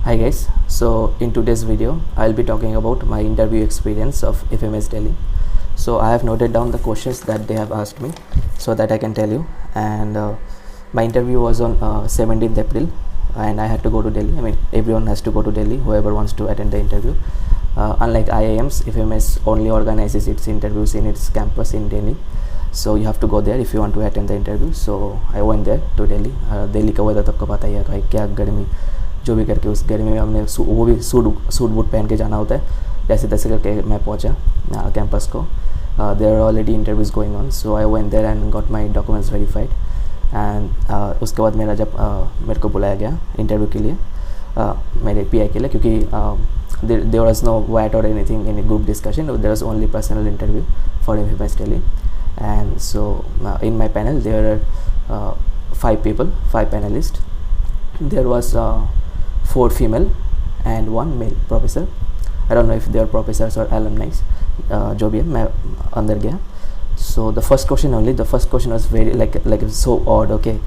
Hi guys, so in today's video I'll be talking about my interview experience of FMS Delhi. So I have noted down the questions that they have asked me so that I can tell you. And my interview was on 17th April and I had to go to Delhi. I mean, everyone has to go to Delhi, whoever wants to attend the interview. Unlike IIMs, FMS only organizes its interviews in its campus in Delhi. So you have to go there if you want to attend the interview. So I went there to Delhi. Delhi का weather तो आपको पता ही है भाई, क्या गर्मी, जो भी करके उस गर्मी में हमने वो भी सूट बूट पहन के जाना होता है. जैसे तैसे करके मैं पहुंचा कैंपस को. There are already interviews going on, so I went there and got my documents verified. And उसके बाद मेरा जब मेरे को बुलाया गया इंटरव्यू के लिए, मेरे पीआई के लिए, क्योंकि देयर वाज नो वैट और anything in group discussion. There was only personal interview for FMS Delhi. And so in my panel there are 5 people, 5 panelists. There was 4 female and 1 male professor. I don't know if they are professors or alumni. जो भी है, मैं अंदर गया. So the first question was very like so odd. Okay,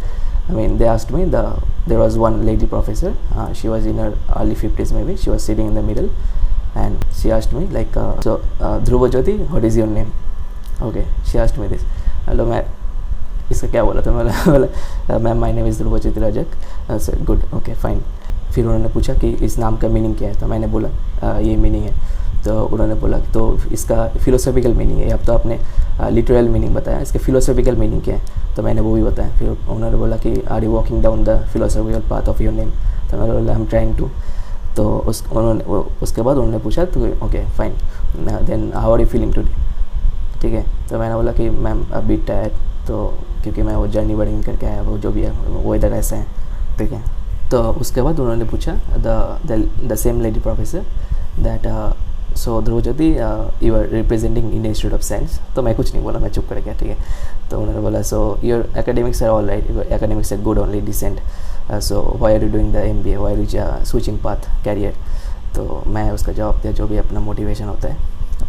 I mean, they asked me, there was one lady professor, she was in her early 50s maybe, she was sitting in the middle, and she asked me like, so Dhruva Jyoti, what is your name? Okay, she asked me this. Hello, मैं इसका क्या बोला था, बोला ma'am my name is Dhruv Jyoti Rajak. Good, okay fine. फिर उन्होंने पूछा कि इस नाम का मीनिंग क्या है, तो मैंने बोला ये मीनिंग है. तो उन्होंने बोला तो इसका फिलोसॉफिकल मीनिंग है. अब तो आपने लिटरल मीनिंग बताया, इसका फिलोसॉफिकल मीनिंग क्या है, तो मैंने वो भी बताया. फिर उन्होंने बोला कि are you walking down the philosophical path of your name, तो मैंने बोला आई एम ट्राइंग टू. तो उसके बाद उन्होंने पूछा तो okay fine, then how are you feeling today. ठीक है, तो मैंने बोला कि मैम अभी टायर्ड, तो क्योंकि मैं वो जर्नी वर्निंग करके आया, वो जो भी है वो इधर ऐसा है. ठीक है, तो उसके बाद उन्होंने पूछा the same lady professor that so Dhruv Jyoti you are representing Indian Institute of Science. तो मैं कुछ नहीं बोला, मैं चुप कर गया. ठीक है, तो उन्होंने बोला so your academics are all right, your academics are good only decent, so why are you doing the MBA, why are you switching path career. तो मैं उसका जवाब दिया जो भी अपना मोटिवेशन होता है,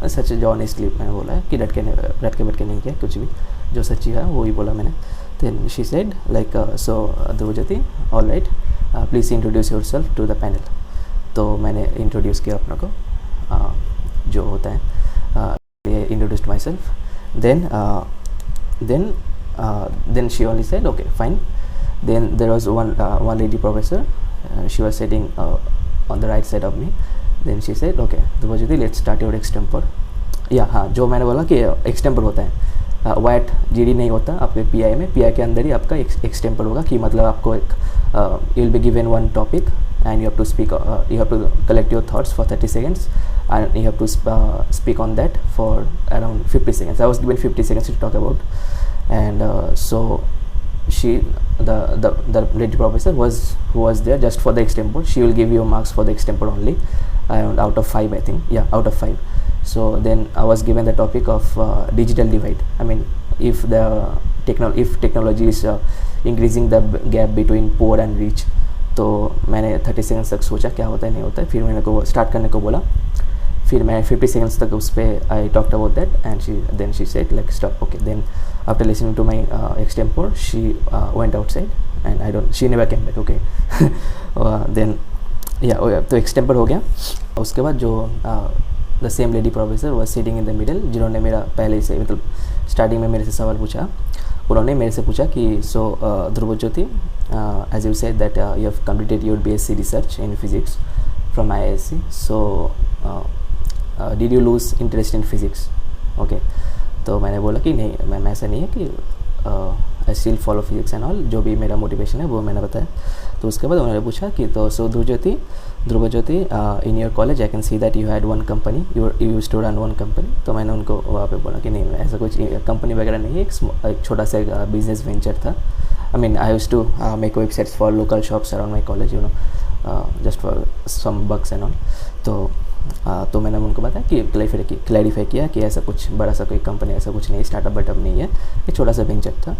सच जो ऑनेस्टली मैंने बोला है कि रट के बैठ के नहीं किया, कुछ भी जो सच्ची है वो ही बोला मैंने. Then she said like so Dhruv Jyoti all right, please introduce yourself to the panel. तो मैंने इंट्रोड्यूस किया अपने को, जो होता है introduced my self. Then she only said okay fine. Then there was one lady professor, she was sitting on the right side of me. Then she said okay Dhruv Jyoti let's start your extempore. या हाँ, जो मैंने बोला कि extempore होता है, white GD नहीं होता आपके PI में. PI के अंदर ही आपका एक्सटेम्पर होगा, कि मतलब आपको एक you will be given one topic and you have to speak, you have to collect your thoughts for 30 seconds and you have to speak on that for around 50 seconds. I was given 50 seconds to talk about, and so she, the lady professor who was there just for the extempore, she will give you marks for the extempore only, around out of 5 I think. Yeah, out of 5. So then I was given the topic of digital divide. I mean, if technology is increasing the gap between poor and rich. तो मैंने 30 seconds तक सोचा क्या होता है नहीं होता है, फिर मैंने को स्टार्ट करने को बोला. फिर मैं 50 seconds तक उस पर I talked about that and then she said like stop. Okay, then after listening to my extempore, she went outside and she never came back. Okay. Then तो एक्सटेम्पर हो गया. उसके बाद जो the same lady professor was sitting in the middle, जिन्होंने मेरा पहले से मतलब स्टार्टिंग में मेरे से सवाल पूछा. उन्होंने मेरे से पूछा कि so Dhruv Jyoti, as you said that you have completed your BSc research in physics from IISc, so did you lose interest in physics. Okay, तो मैंने बोला कि नहीं मैम, ऐसा नहीं है कि I still follow physics and all, जो भी मेरा मोटिवेशन है वो मैंने बताया. तो उसके बाद उन्होंने पूछा कि तो so Dhruv Jyoti in your college I can see that you had one company, you use to run one company. तो मैंने उनको वहाँ पे बोला कि नहीं ऐसा कुछ कंपनी वगैरह नहीं है, एक छोटा सा बिजनेस वेंचर था. I mean I use to make websites for local shops around my college, you know, just for some bucks and all. तो मैंने उनको बताया कि क्लैरिफाई किया कि ऐसा कुछ बड़ा सा कोई कंपनी ऐसा कुछ नहीं, स्टार्टअप बटअप नहीं है, ये छोटा सा वेंचर था.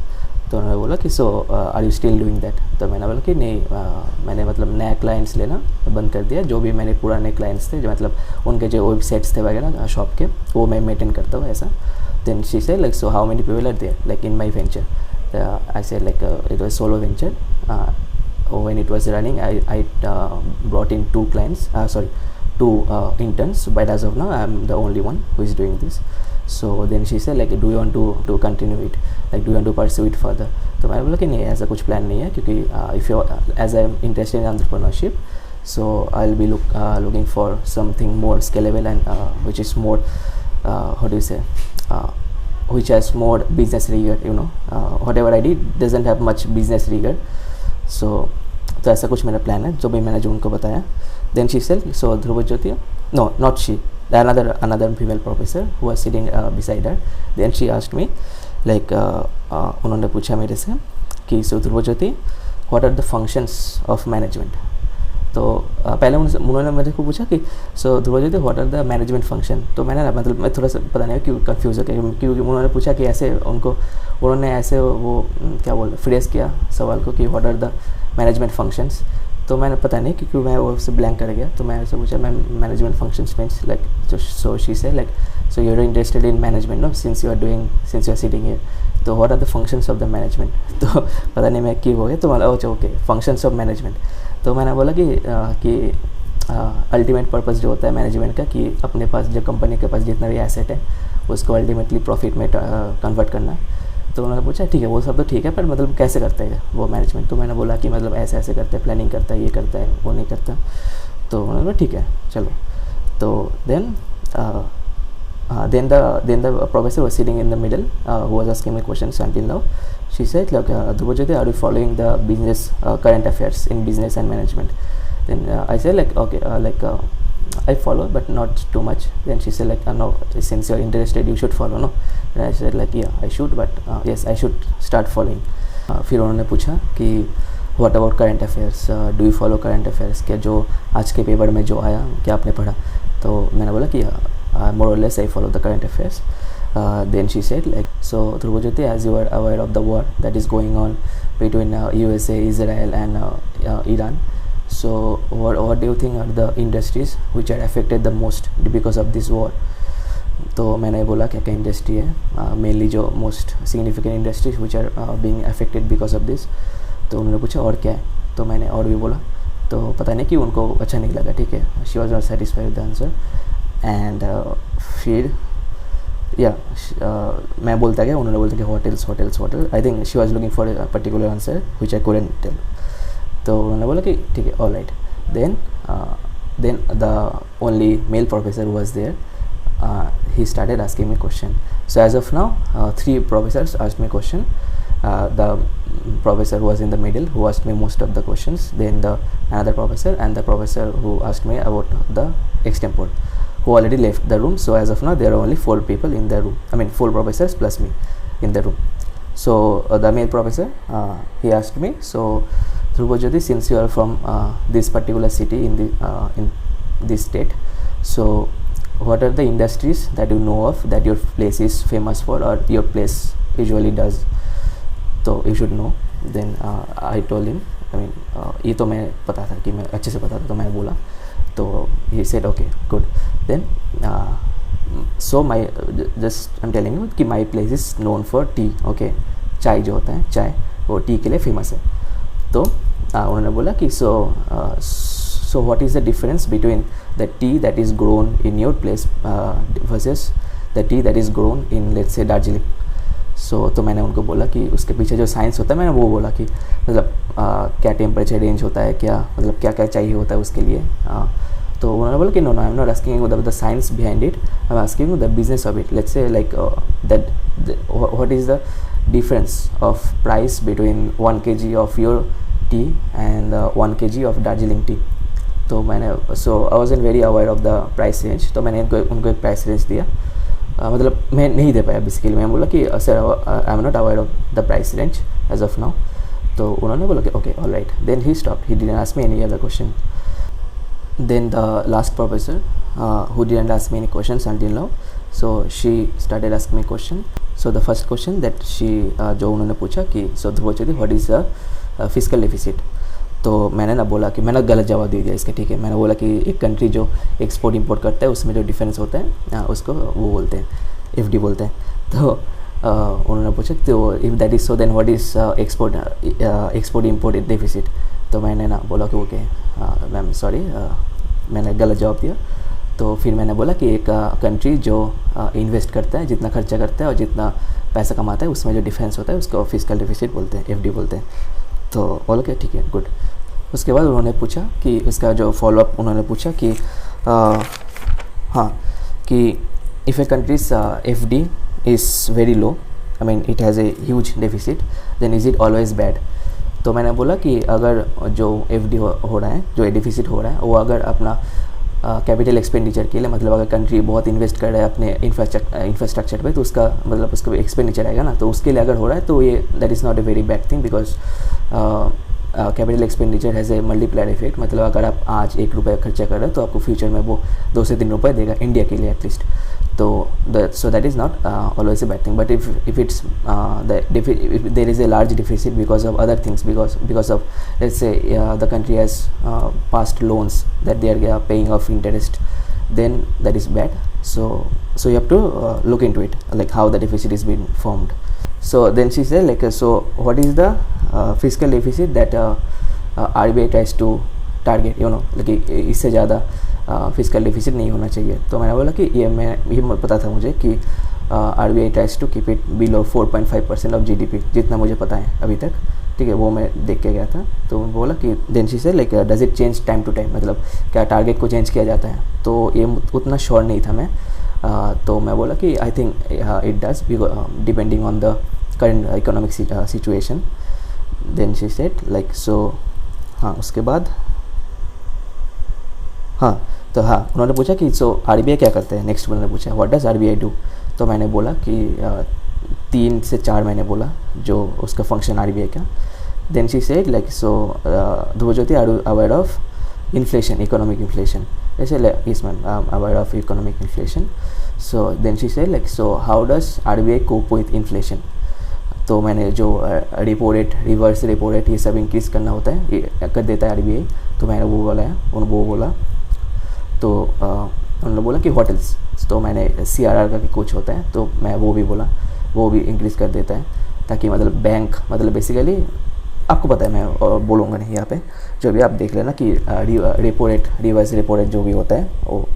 तो उन्होंने बोला कि so are you still doing that. तो मैंने बोला कि नहीं, मैंने मतलब नया क्लाइंट्स लेना बंद कर दिया. जो भी मैंने पुराने क्लाइंट्स थे, जो मतलब उनके जो वेबसाइट्स थे वगैरह शॉप के, वो मैं मेंटेन करता हूँ ऐसा. Then she said like so how many people are there like in my venture. I said like it was solo venture. when it was running, I brought in 2 clients, two interns, but as of now I'm the only one who is doing this. So then she said like, do you want to continue it, like do you want to pursue it further? तो मैंने बोला कि नहीं, ऐसा कुछ plan नहीं है, क्योंकि if you as I am interested in entrepreneurship, so I'll be looking for something more scalable and which is more how do you say, which has more business rigor, you know. Whatever I did doesn't have much business rigor. So तो ऐसा कुछ मेरा plan है, जो भी मैंने जो उनको बताया. Then she said, so Dhruva Jyoti, no, not she, another female professor who was sitting beside her. Then she asked me like, उन्होंने पूछा मेरे से कि so Dhruva Jyoti, what are the functions of management? तो पहले उन्होंने मेरे को पूछा कि so Dhruv ji what are the management function. तो मैंने ना, मतलब मैं थोड़ा सा पता नहीं क्यों कंफ्यूज हो गया, क्योंकि उन्होंने पूछा कि ऐसे उन्होंने ऐसे वो क्या बोल फ्रेज किया सवाल को कि what are the management functions. तो मैंने पता नहीं, क्योंकि मैं वो से ब्लैंक कर गया. तो मैं ऐसे पूछा management functions means like, so she say like, so you are interested in management no, since you are sitting here, तो what are the functions of the management. तो पता नहीं मैं क्यों हो गया. तो मतलब ओके फंक्शंस ऑफ मैनेजमेंट. तो मैंने बोला कि अल्टीमेट पर्पस जो होता है मैनेजमेंट का, कि अपने पास जो कंपनी के पास जितना भी एसेट है उसको अल्टीमेटली प्रॉफिट में कन्वर्ट करना. तो उन्होंने पूछा ठीक है वो सब तो ठीक है, पर मतलब कैसे करते हैं वो मैनेजमेंट. तो मैंने बोला कि मतलब ऐसे ऐसे करते हैं, प्लानिंग करता है, ये करता है, वो नहीं करता. तो उन्होंने बोला ठीक है चलो. तो then the professor was sitting in the middle, who was asking me questions until now. She said like, Dhruva Jyoti, are you following the business current affairs in business and management? Then I said like, okay, I follow but not too much. Then she said like, no, since you're interested you should follow, no. Then I said like, yeah I should, but yes I should start following. फिर उन्होंने पूछा कि what about current affairs, do you follow current affairs, क्या जो आज के paper में जो आया क्या आपने पढ़ा. तो मैंने बोला कि more or less I follow the current affairs. Then she said like, so Dhruva Jyoti, as you are aware of the war that is going on between USA, Israel and Iran, so what do you think are the industries which are affected the most because of this war? तो मैंने बोला क्या क्या industry है, mainly जो most significant industries which are being affected because of this. तो उन्होंने पूछा और क्या है, तो मैंने और भी बोला. तो पता नहीं कि उनको अच्छा नहीं लगा, ठीक है, she was not satisfied with the answer. And फिर मैं बोलता गया, उन्होंने बोलता कि hotel. I think she was looking for a particular answer which I couldn't tell. तो उन्होंने बोला कि ठीक है all right. Then the only male professor was there. He started asking me question. So as of now 3 professors asked me question. The professor who was in the middle, who asked me most of the questions, then another professor, and the professor who asked me about the extempore, who already left the room. So as of now there are only 4 people in the room, I mean 4 professors plus me in the room. So the male professor, he asked me, so Dhruva Jyoti, since you are from this particular city in this state, so what are the industries that you know of that your place is famous for, or your place usually does, so you should know. Then I told him, I mean ये तो मैं पता था कि मैं अच्छे से पता था, तो मैंने बोला. तो he said okay good. Then so my just I'm telling you कि my place is known for tea. okay, चाय जो होता है, चाय वो टी के लिए फेमस है. तो उन्होंने बोला कि so what is the difference between the tea that is grown in your place versus the tea that is grown in let's say Darjeeling. So तो मैंने उनको बोला कि उसके पीछे जो साइंस होता है, मैंने वो बोला कि मतलब क्या टेम्परेचर रेंज होता है, क्या मतलब क्या क्या चाहिए होता है उसके लिए. तो उन्होंने बोला कि no I am not asking the science behind it, I am asking the business of it. Let's say like that what is the difference of price between 1 kg of your tea and 1 kg of Darjeeling tea. तो मैंने I wasn't very aware of the price range. तो मैंने उनको एक price range दिया, मतलब मैं नहीं दे पाया बेसिकली. मैं बोला कि sir I am not aware of the price range as of now. तो उन्होंने बोला कि okay all right. Then he stop, he didn't ask me any other question. Then the last professor who didn't ask me any questions until now, so she started asking me question. So the first question that she जो उन्होंने पूछा कि so Dhruva Jyoti, what is the fiscal deficit. तो मैंने ना बोला कि मैंने गलत जवाब दे दिया इसका, ठीक है. मैंने बोला कि एक कंट्री जो एक्सपोर्ट इंपोर्ट करता है उसमें जो डिफरेंस होता है उसको वो बोलते हैं एफडी बोलते हैं. तो उन्होंने पूछा तो if that is so then what is export import deficit. तो मैंने ना बोला कि ओके मैम सॉरी, मैंने गलत जवाब दिया। तो फिर मैंने बोला कि एक कंट्री जो इन्वेस्ट करता है, जितना खर्चा करता है और जितना पैसा कमाता है, उसमें जो डिफरेंस होता है उसको फिस्कल डेफिसिट बोलते हैं, एफडी बोलते हैं। तो बोला कि ठीक है, गुड। उसके बाद उन्होंने पूछा कि इसका जो फॉलोअप उन्होंने पूछा कि हाँ कि if a country's FD is very low, I mean it has a huge deficit, then is it always bad. तो मैंने बोला कि अगर जो एफडी हो रहा है, जो डेफिसिट हो रहा है, वो अगर अपना कैपिटल एक्सपेंडिचर के लिए, मतलब अगर कंट्री बहुत इन्वेस्ट कर रहा है अपने इंफ्रास्ट्रक्चर पे, तो उसका मतलब उसका एक्सपेंडिचर आएगा ना, तो उसके लिए अगर हो रहा है तो ये that is not a very bad thing, because capital expenditure has a multiplier effect. मतलब अगर आप आज 1 रुपये खर्चा कर रहे हो तो आपको फ्यूचर में वो 2 से 3 रुपये देगा, इंडिया के लिए एटलीस्ट। तो so that is not always a bad thing, but if it's if there is a large deficit because of other things, because of, let's say, the country has past loans that they are paying off interest, then that is bad. So you have to look into it, like how the deficit is being formed. So then she said, like, so what is the fiscal deficit that RBI tries to target, like इससे ज़्यादा fiscal deficit नहीं होना चाहिए। तो मैंने बोला कि ये पता था मुझे कि RBI tries to keep it below 4.5% of GDP, जितना मुझे पता है अभी तक, ठीक है, वो मैं देख के गया था। तो बोला कि then she say like does it change time to time, मतलब क्या टारगेट को चेंज किया जाता है। तो ये उतना श्योर नहीं था मैं। तो मैं बोला कि I think it does, depending on the current economic situation. Then she said like so, हाँ उसके बाद उन्होंने पूछा कि सो RBI क्या करते हैं, नेक्स्ट उन्होंने पूछा व्हाट डज RBI डू। तो मैंने बोला कि 3 से 4 महीने बोला जो उसका फंक्शन RBI का। Then she said like so Dhruvajyoti are aware of inflation, economic inflation, ऐसे इसमें aware of economic inflation. So then she said like so how does RBI cope with inflation. तो मैंने जो repo rate, reverse repo rate, ये सब increase करना होता है, ये कर देता है RBI। तो मैंने वो बोला तो उन्होंने बोला कि होटल्स, तो मैंने CRR का कुछ होता है, तो मैं वो भी बोला, वो भी इंक्रीज़ कर देता है, ताकि मतलब बैंक, मतलब बेसिकली आपको पता है, मैं और बोलूँगा नहीं यहाँ पे, जो भी आप देख लेना कि repo rate, reverse repo rate जो भी होता है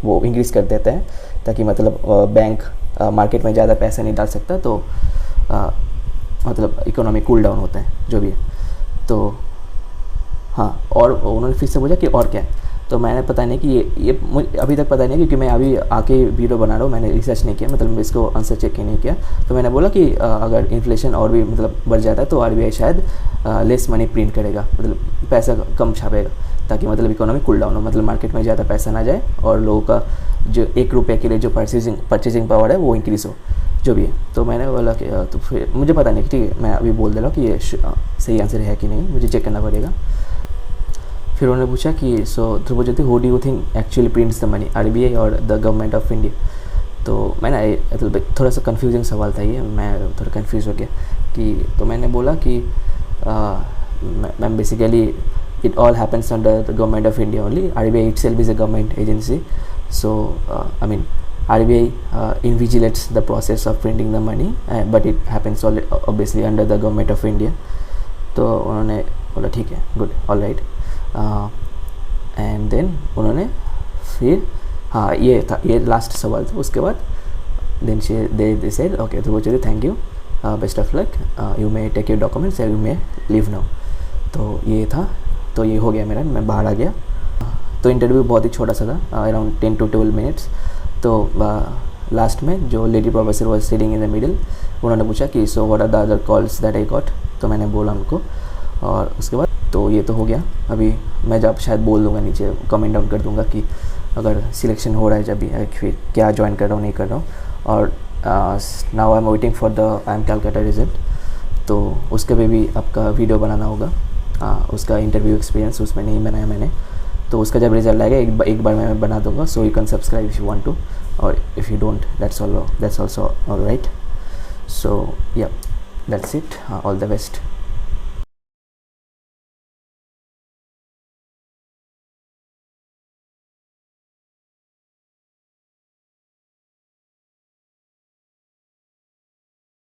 वो इंक्रीज़ कर देता है, ताकि मतलब बैंक मार्केट में ज़्यादा पैसा नहीं डाल सकता, तो मतलब इकोनॉमी कूल डाउन होता है, जो भी है। तो हाँ, और उन्होंने फिर से पूछा कि और क्या है। तो मैंने पता नहीं कि ये मुझे अभी तक पता नहीं, क्योंकि मैं अभी आके वीडियो बना रहा हूँ, मैंने रिसर्च नहीं किया, मतलब इसको आंसर चेक नहीं किया। तो मैंने बोला कि अगर इन्फ्लेशन और भी मतलब बढ़ जाता है तो RBI शायद लेस मनी प्रिंट करेगा, मतलब पैसा कम छापेगा, ताकि मतलब इकोनॉमी कूल डाउन हो, मतलब मार्केट में ज़्यादा पैसा ना जाए और लोगों का जो 1 रुपये के लिए जो परचेजिंग पावर है वो इंक्रीज़ हो, जो भी है। तो मैंने बोला कि तो फिर मुझे पता नहीं, ठीक है, मैं अभी बोल दे रहा हूँ कि ये सही आंसर है कि नहीं, मुझे चेक करना पड़ेगा। फिर उन्होंने पूछा कि so Dhruvajyoti who do you think actually prints the money, RBI और द गवर्नमेंट ऑफ इंडिया। तो मैंने मतलब थोड़ा सा कन्फ्यूजिंग सवाल था ये, मैं थोड़ा कन्फ्यूज़ हो गया कि, तो मैंने बोला कि ma'am basically it all happens under the government of India only, RBI itself is a government agency, so I mean RBI invigilates the process of printing the money, but it happens obviously under the government of India। तो उन्होंने बोला ठीक है, good, all right. And then उन्होंने फिर हाँ ये last सवाल था। उसके बाद then they said okay Dhruvajyoti thank you, best of luck, you may take your documents and you may leave now. तो ये था, तो ये हो गया मेरा, मैं बाहर आ गया। तो इंटरव्यू बहुत ही छोटा सा था, अराउंड 10 to 12 मिनट्स। तो लास्ट में जो lady professor was sitting in the middle, उन्होंने पूछा कि so what are the other calls that I got. तो मैंने बोला उनको, और उसके बाद तो ये तो हो गया। अभी मैं जब शायद बोल दूँगा नीचे, कमेंट डाउन कर दूँगा कि अगर सिलेक्शन हो रहा है जब भी, फिर क्या ज्वाइन कर रहा हूँ नहीं कर रहा हूँ। और now I am waiting for the IIM Calcutta result, तो उसके भी आपका वीडियो बनाना होगा, उसका इंटरव्यू एक्सपीरियंस उसमें नहीं बनाया मैंने, तो उसका जब रिजल्ट आएगा एक बार मैं बना दूँगा। So you can subscribe if you want to, और if you don't that's also all right. So yeah that's it, all the best.